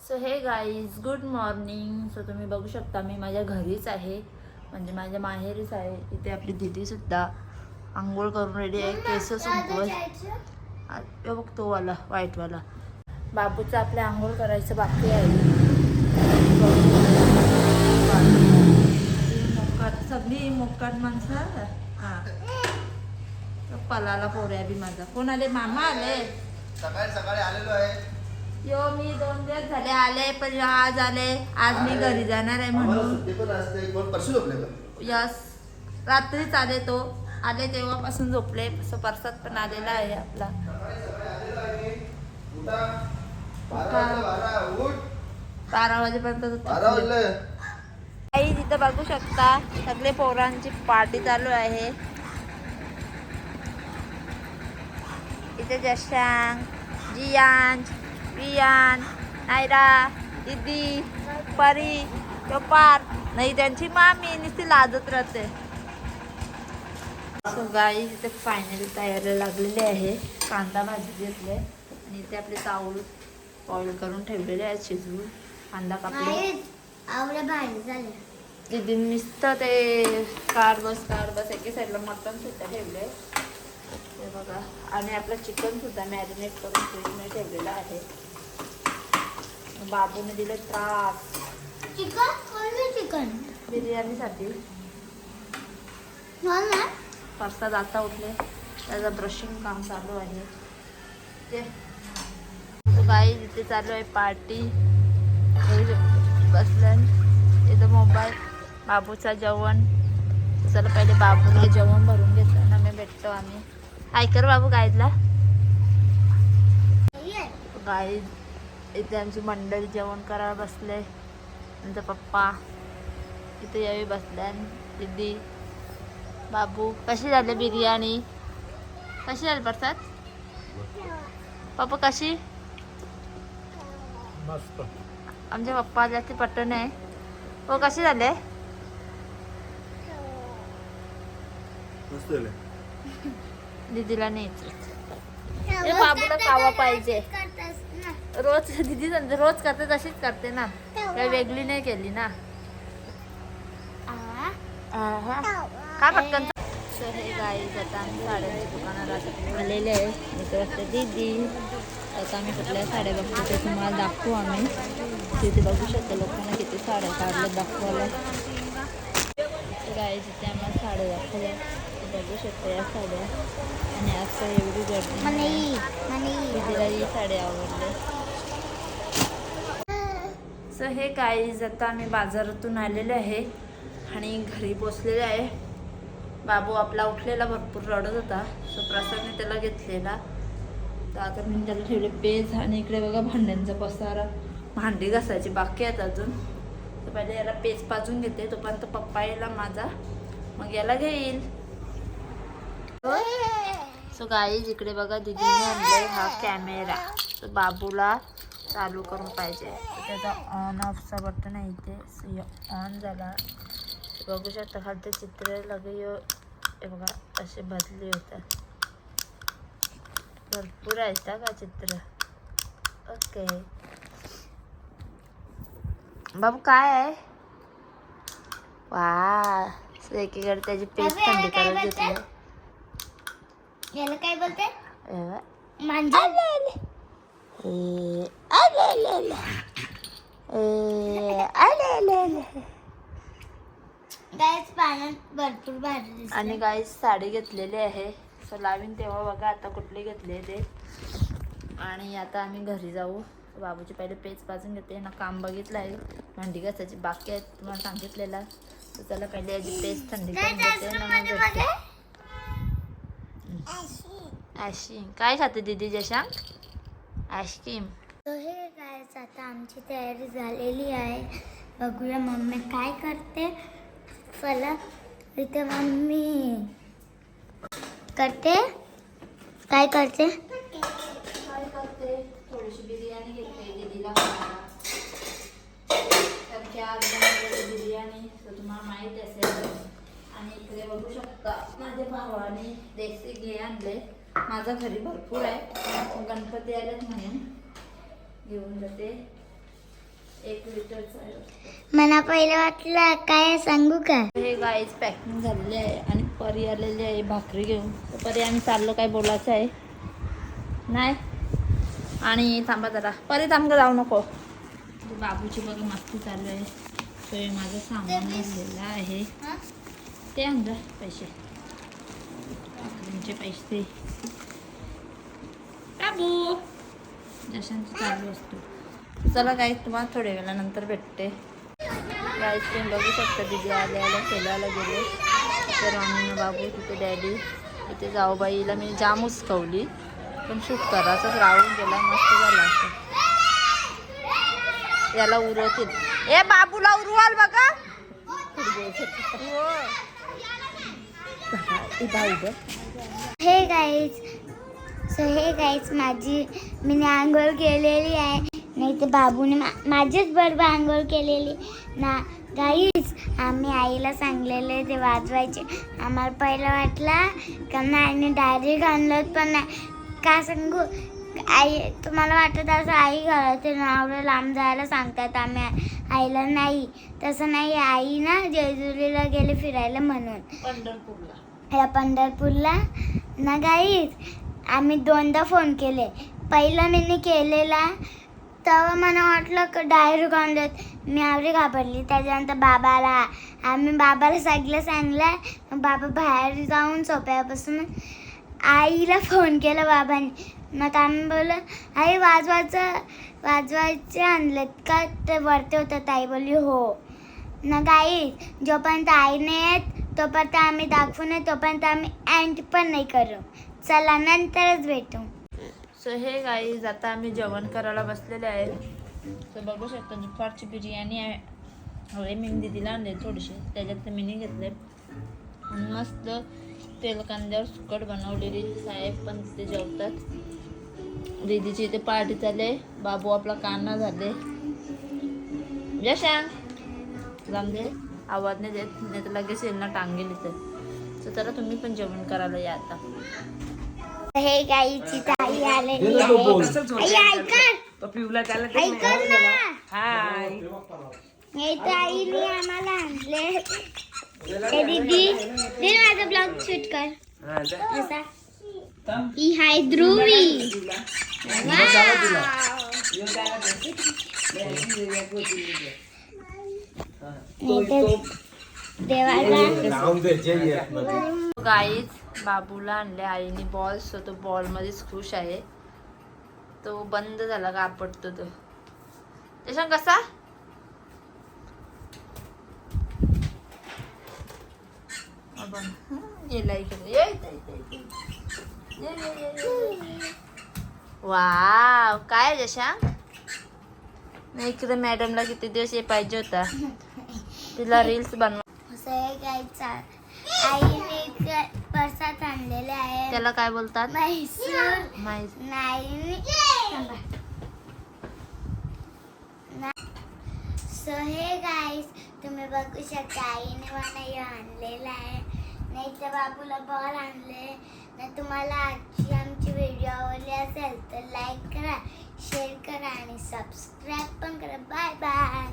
So हे guys good morning. So तुम्ही बघू शकता मी माझ्या घरीच आहे, म्हणजे माझ्या माहेरीच आहे. इथे आपली दिदी सुद्धा आंघोळ करून रेडी आहे, केस सुकवत बघ तो वाला व्हाईटवाला. बाबूचं आपल्या आंघोळ करायचं बाकी आहे. मोकाट सगळी मोकाट माणसं. हां पलाला पोऱ्या बी माझा. कोण आले? मामा आले. सकाळी सकाळी आलेलो आहे. यो मी 2 दिवस झाले आले, पण आज आले. आज मी घरी जाणार आहे म्हणून. यस रात्रीच आले. तो आले तेव्हापासून झोपले. प्रसाद पण आलेला आहे आपला. 12 वाजेपर्यंत काही तिथं बघू शकता सगळे पोरांची पार्टी चालू आहे. इथे जशांग, जियान, वियान, नायरा, दीदी, परी, चोपार नाही त्यांची मामी नुसती लाजत राहते. सो गाईस इथे फायनली तयारी लागलेली आहे. कांदा भाजी घेतले आणि इथे आपले ताऊल बॉईल करून ठेवलेले आहेत शिजवून. कांदा कापले. दीदी नुसतं ते कार बस एके साईडला मटन सुद्धा ठेवले ते बघा. आणि आपलं चिकन सुद्धा मॅरिनेट करून फ्रीजमध्ये ठेवलेलं आहे. बाबूने दिले त्रास चिकन बिर्याणीसाठी. प्रसाद आता उठले, त्याचं ब्रशिंग काम चालू आहे. ते गाईज इथे चालू आहे पार्टी. बसलं इथं मोबाईल. बाबूचा जेवण. चला पहिले बाबूला जेवण भरून घेतलं ना मी भेटतो आम्ही. ऐकर बाबू गाईजला. गाईज इथे आमची मंडळी जेवण करायला बसले. आमचा पप्पा इथे यावी बसल्या. दीदी बाबू. कशी झाली बिर्याणी? कशी झाली प्रसाद? पप्पा कशी? मस्त. आमच्या पप्पा जास्त पटन आहे. हो कशी झाले? दीदीला नाही बाबूला खावा पाहिजे. रोज दीदी रोज करते तशीच करते ना, काही वेगळी नाही केली ना. काय पटकन. सो हे गाईज आता आम्ही साड्यांच्या दुकानात आलेले आहे. इथे वाटतं दीदी. आता आम्ही कुठल्या साड्या बघतो ते तुम्हाला दाखवू आम्ही. तिथे बघू शकतो लोकांना किती साड्या काढल्या दाखवायला. गाईज इथे आम्हाला साड्या दाखवल्या. बघू शकतो या साड्या. आणि असं एवढी गर्दी. दीदीला ही साडी आवडली. सो हे गाईज आता आम्ही बाजारातून आलेले आहे आणि घरी पोचलेले आहे. बाबू आपला उठलेला भरपूर रडत होता. सो प्रसादने त्याला घेतलेला. तर आता मी त्याला ठेवले पेज. आणि इकडे बघा भांड्यांचा पसारा. भांडी घासायची बाकी आहेत अजून. तर पहिले याला पेज पाजून घेते, तोपर्यंत पप्पा यायला माझा, मग याला घेईल. सो गाईज इकडे बघा दीदीने आणले हा कॅमेरा. तर बाबूला चालू करून पाहिजे. त्याचा ऑन ऑफचा बटन आहे इथे. सो ऑन झाला. बघू शकता खालते चित्र लगे. हे बघा असे बदली होतात. भरपूर आहेत का चित्र. ओके बाबू काय आहे? वा एकीकडे त्याची पेस्ट थंडी करत घेतली. याला काय बोलते? भरपूर भारी. आणि गाईज साडी घेतलेली आहे. सो लावीन तेव्हा बघा आता कुठली घेतली ते. आणि आता आम्ही घरी जाऊ. बाबूची पहिले पेज पाजून घेते ना. काम बघितलं आहे, भांडी घासायची बाकी आहेत तुम्हाला सांगितलेला. तर चला पहिले याची पेज थंडी करून घेते ना. मग आईस्क्रीम काय खाते दीदी? जशांग आईस्क्रीम. हे काय आता आमची तयारी झालेली आहे. बघूया मम्मी काय करते. चला इथे मम्मी करते. काय करते? थोडीशी बिर्याणी घेते दीदीला खायला. तर आज बनवलेली बिर्याणी तर तुम्हाला माहीत असेल. आणि इकडे बघू शकता माझ्या भावाने देसी घे आणले. माझा घरी भरपूर आहे. गणपती आलेत म्हणून घेऊन जाते. 1 लिटरचा आहे. मला पहिलं वाटलं काय सांगू का. हे गाईज पॅकिंग झालेली आहे आणि परी आलेली आहे भाकरी घेऊन. तर परी आम्ही चाललो, काय बोलायचं आहे नाही. आणि थांबा जरा, परी थांब का, जाऊ नको. बाबूची बघा मस्ती चालू आहे. तो हे माझं सामान घेतलेलं आहे. ते आणजा पैसे, तुमचे पैसे. बाबू जशांचं चालू असतो. चला काही तुम्हाला थोड्या वेळानंतर भेटते. गाईज तुम्ही बघू शकता दीदी आल्या खेळायला गेले. तर आम्ही बाबू तिथे डॅडी इथे जाऊबाईला मी जाम उचकवली, पण शूट करायचंच राहून गेला. मस्त झाला असं. याला उरवतील. ए बाबूला उरवाल बघा. हे गाईज मी आंघोळ केलेली आहे. नाही तर बाबूने माझ्याच बरोबर आंघोळ केलेली ना. गाईज आम्ही आईला सांगलेले ते वाजवायचे. आम्हाला पहिलं वाटलं का नाही डायरेक्ट आणलं, पण नाही. का सांगू आई, तुम्हाला वाटत असं आई घरातून एवढं लांब जायला सांगतात आम्ही आईला. नाही तसं नाही. आई ना जेजुरीला गेले फिरायला म्हणून पंढरपूरला ना. गाईज आम्ही 2दा फोन केले. पहिला मी केलेला तेव्हा मला वाटलं का डायरेक्ट आणलं. मी आवडी घाबरली. त्याच्यानंतर आम्ही बाबाला सगळं सांगलं. मग बाबा बाहेर जाऊन सोप्यापासून आईला फोन केला बाबांनी. मग आम्ही बोललं आई वाजवायचे आणलेत का, ते वरती होतं. आई बोलली हो ना. गाई जोपर्यंत आई नाही येत तोपर्यंत आम्ही दाखवू नये, तोपर्यंत आम्ही एंड पण नाही करू. चला नंतरच भेटू. सो हे गाईज आता आम्ही जेवण करायला बसलेले आहे. तर बघू शकता दुपारची बिर्याणी आहे. हवे मी दीदीला आणले थोडीशी, त्याच्यात मी नाही घेतले. आणि मस्त तेल कांद्यावर सुकट बनवलेली. साहेब पण तिथे जेवतात. दीदीची इथे पार्टी चालले. बाबू आपला कान्हा झाले. जशांग जाम दे, आवाज नाही देत, नाही तर लगेच यांना टांगेल इथे. तर चला तुम्ही पण जेवण करायला या आता. हे गाईची ताई आलेली आहे. हे ताईने आम्हाला आणले. दीदी माझा ब्लॉग शूट कर. असा ही हाय ध्रुवी. गाईज बाबूला आणले आईने बॉल. सो तो बॉल मध्येच खुश आहे. तो बंद झाला का आपटतो तो. त्याच्या कसा गेला इकडे. वाव काय जशा नाही. इकडे मॅडमला किती दिवस हे पाहिजे होता, तिला रील्स बनवा. आईने प्रसाद आणलेले आहे. त्याला काय बोलतात? म्हैसूर. सो हे गाईस तुम्ही बघू शकता आईने मला आणलेला आहे. नाही तर बाबूला बॉल आणले. ना तुम्हाला आजची आमची व्हिडिओ आवडली असेल तर लाईक करा, शेअर करा आणि सबस्क्राईब पण करा. Bye bye.